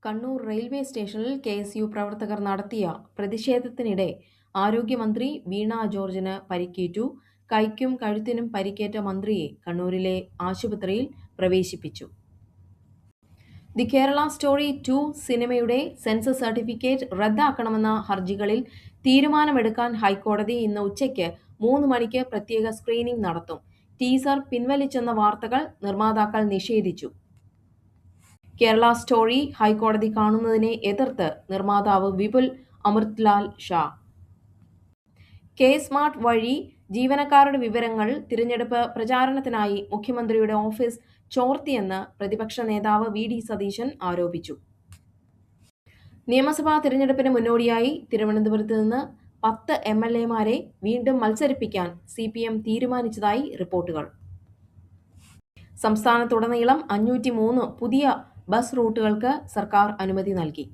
Kannur railway സ്റ്റേഷനിൽ KSU പ്രവർത്തകർ നടത്തിയ പ്രതിഷേധത്തിനിടെ ആരോഗ്യമന്ത്രി വീണ ജോർജിന് പരിക്കേറ്റു. കൈക്കും കഴുത്തിനും പരിക്കേറ്റ മന്ത്രിയെ കണ്ണൂരിലെ ആശുപത്രിയിൽ പ്രവേശിപ്പിച്ചു. ദി കേരള സ്റ്റോറി 2 സിനിമയുടെ സെൻസർ സർട്ടിഫിക്കറ്റ് റദ്ദാക്കണമെന്ന ഹർജികളിൽ തീരുമാനമെടുക്കാൻ ഹൈക്കോടതി ഇന്ന് ഉച്ചയ്ക്ക് 3 മണിക്ക് പ്രത്യേക സ്ക്രീനിംഗ് നടത്തും. ടീസർ പിൻവലിച്ചെന്ന വാർത്തകൾ നിർമ്മാതാക്കൾ നിഷേധിച്ചു. കേരള സ്റ്റോറി ഹൈക്കോടതി കാണുന്നതിനെ എതിർത്ത് നിർമ്മാതാവ് വിപുൽ അമൃത്ലാൽ ഷാ. കെ സ്മാർട്ട് വഴി ജീവനക്കാരുടെ വിവരങ്ങൾ തിരഞ്ഞെടുപ്പ് പ്രചാരണത്തിനായി മുഖ്യമന്ത്രിയുടെ ഓഫീസ് ചോർത്തിയെന്ന് പ്രതിപക്ഷ നേതാവ് വി.ഡി. സതീശൻ ആരോപിച്ചു. നിയമസഭാ തിരഞ്ഞെടുപ്പിന് മുന്നോടിയായി തിരുവനന്തപുരത്ത് നിന്ന് 10 എം.എൽ.എമാരെ വീണ്ടും മത്സരിപ്പിക്കാൻ CPM തീരുമാനിച്ചതായി റിപ്പോർട്ടുകൾ. സംസ്ഥാനത്തുടനീളം 503 പുതിയ ബസ് റൂട്ടുകൾക്ക് സർക്കാർ അനുമതി നൽകി.